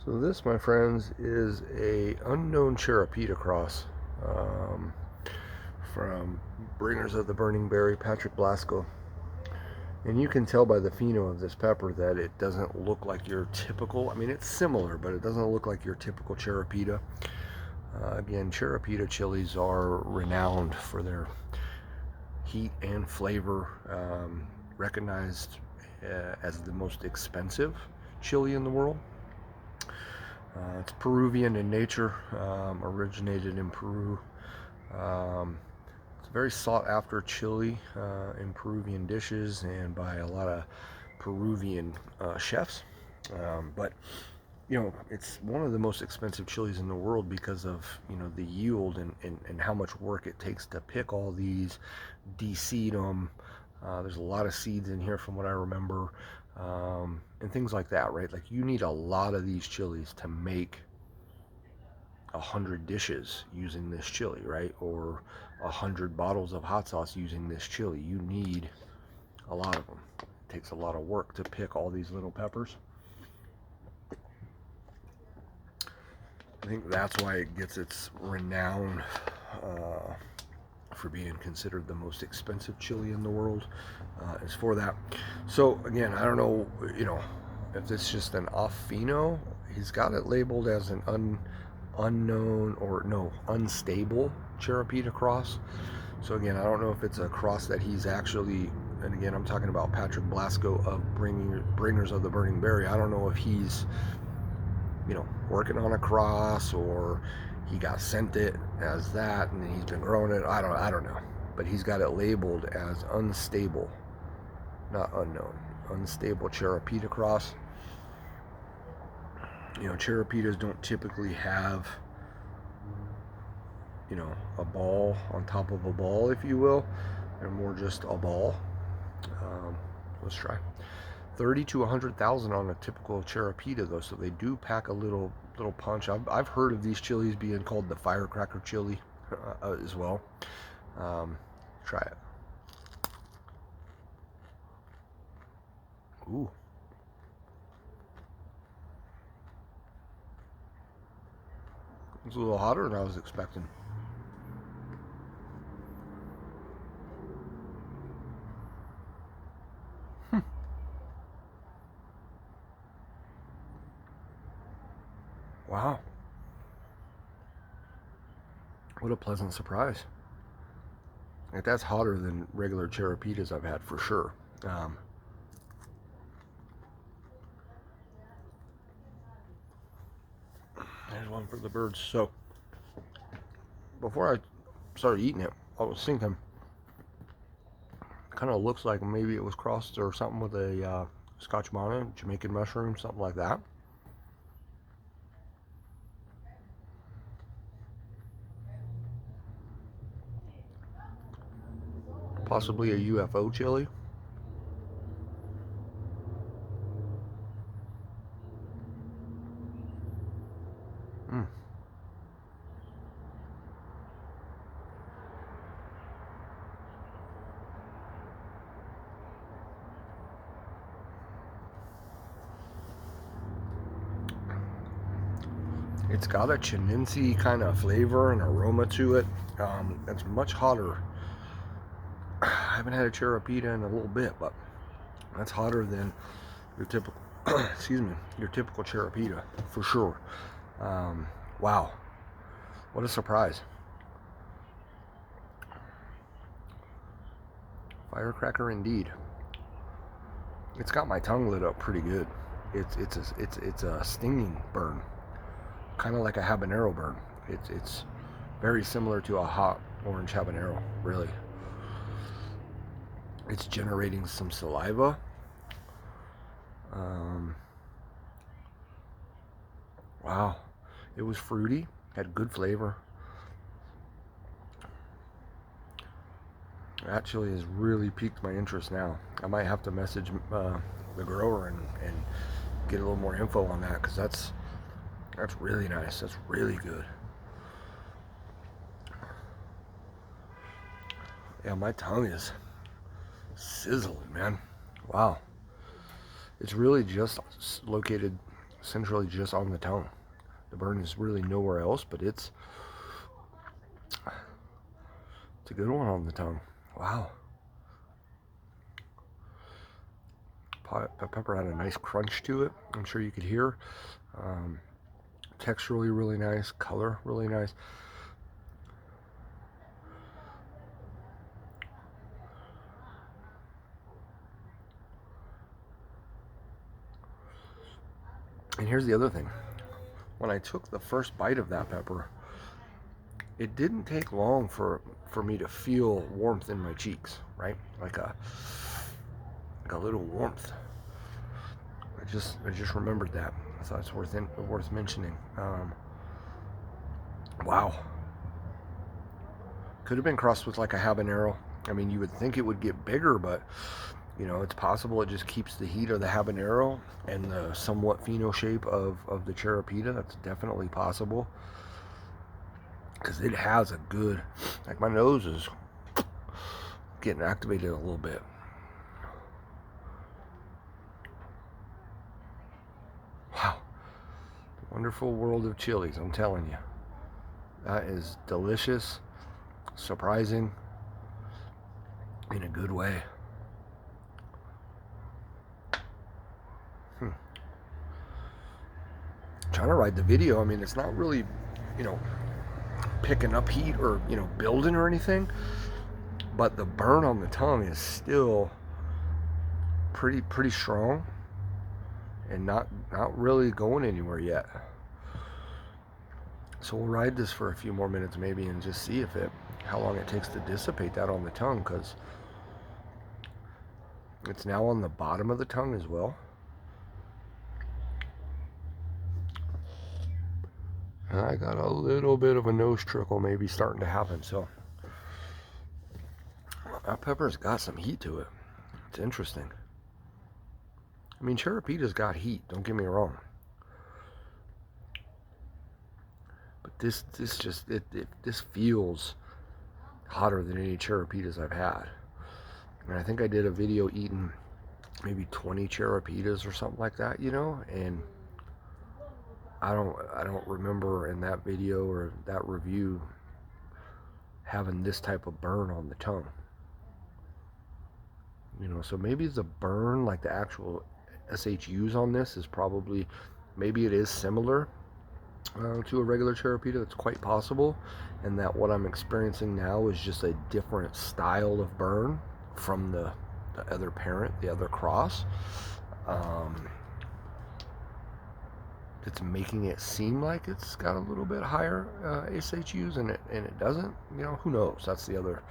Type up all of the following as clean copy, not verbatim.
So this, my friends, is a unknown Charapita cross from Bringers of the Burning Berry, Patrick Blasco. And you can tell by the pheno of this pepper that it doesn't look like your typical, I mean it's similar, but it doesn't look like your typical Charapita. Again, Charapita chilies are renowned for their heat and flavor, recognized as the most expensive chili in the world. It's Peruvian in nature, originated in Peru. It's a very sought after chili in Peruvian dishes and by a lot of Peruvian chefs. But you know, it's one of the most expensive chilies in the world because of, you know, the yield and how much work it takes to pick all these, de-seed them. There's a lot of seeds in here from what I remember, and things like that, right? Like you need a lot of these chilies to make 100 dishes using this chili, right? Or 100 bottles of hot sauce using this chili. You need a lot of them. It takes a lot of work to pick all these little peppers. I think that's why it gets its renown for being considered the most expensive chili in the world. Is for that. So again, I don't know, you know, if it's just an off pheno. He's got it labeled as an unknown or no unstable Charapita cross. So again, I don't know if it's a cross that he's actually. And again, I'm talking about Patrick Blasco of Bringers of the Burning Berry. I don't know if he's, you know, working on a cross or he got sent it as that and he's been growing it. I don't know. But he's got it labeled as unstable, not unknown. Unstable Charapita cross. You know, Charapitas don't typically have, you know, a ball on top of a ball, if you will. They're more just a ball. Let's try. 30 to 100,000 on a typical Charapita though, so they do pack a little punch. I've heard of these chilies being called the firecracker chili as well. Try it. Ooh. It's a little hotter than I was expecting. Wow. What a pleasant surprise. Like, that's hotter than regular Charapitas I've had for sure. There's one for the birds. So, before I started eating it, I was thinking, kind of looks like maybe it was crossed or something with a Scotch bonnet, Jamaican mushroom, something like that. Possibly a UFO chili. Mm. It's got a chinense kind of flavor and aroma to it. It's much hotter. I haven't had a Charapita in a little bit, but that's hotter than your typical, excuse me, your typical Charapita for sure. Wow, what a surprise! Firecracker indeed. It's got my tongue lit up pretty good. It's a stinging burn, kind of like a habanero burn. It's very similar to a hot orange habanero. Really, it's generating some saliva. Wow, it was fruity, had good flavor. That chili has really piqued my interest now. I might have to message the grower and get a little more info on that because that's really nice. That's really good. Yeah, my tongue is sizzling, man. Wow. It's really just located essentially just on the tongue. The burn is really nowhere else, but it's a good one on the tongue. Wow. Pepper had a nice crunch to it. I'm sure you could hear. Texturally really nice. Color really nice. And here's the other thing. When I took the first bite of that pepper, it didn't take long for me to feel warmth in my cheeks, right? Like a little warmth. I just remembered that. I thought it's worth mentioning. Wow. Could have been crossed with like a habanero. I mean, you would think it would get bigger, but you know, it's possible it just keeps the heat of the habanero and the somewhat pheno shape of the Charapita. That's definitely possible. Because it has a good, like my nose is getting activated a little bit. Wow. Wonderful world of chilies, I'm telling you. That is delicious, surprising, in a good way. Trying to ride the video, I mean, it's not really, you know, picking up heat or, you know, building or anything, but the burn on the tongue is still pretty strong and not really going anywhere yet. So we'll ride this for a few more minutes maybe and just see how long it takes to dissipate that on the tongue, because it's now on the bottom of the tongue as well. And I got a little bit of a nose trickle maybe starting to happen, so that pepper's got some heat to it. It's interesting. I mean, Charapita's got heat, don't get me wrong. But this feels hotter than any Charapitas I've had. And I think I did a video eating maybe 20 Charapitas or something like that, you know, and I don't remember in that video or that review having this type of burn on the tongue. You know, so maybe the burn, like the actual SHUs on this, is probably, maybe it is similar to a regular Charapita. It's quite possible, and that what I'm experiencing now is just a different style of burn from the other parent, the other cross. It's making it seem like it's got a little bit higher SHUs, and it doesn't. You know, who knows? That's the other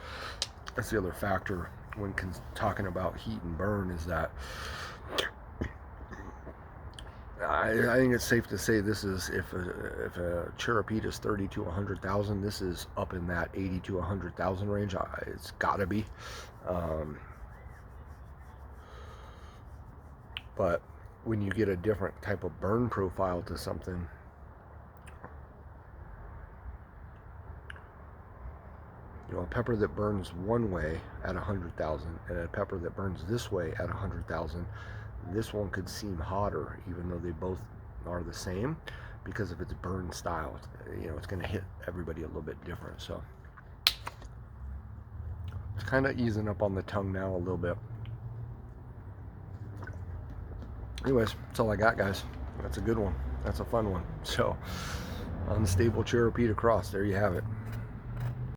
factor when talking about heat and burn, is that I think it's safe to say this is, if a Charapita is 30 to 100,000, this is up in that 80 to 100,000 range. It's got to be. But when you get a different type of burn profile to something, you know, a pepper that burns one way at 100,000 and a pepper that burns this way at 100,000, this one could seem hotter, even though they both are the same, because of its burn style. You know, it's going to hit everybody a little bit different. So it's kind of easing up on the tongue now a little bit. Anyways, that's all I got, guys. That's a good one. That's a fun one. So, unstable Charapita cross. There you have it.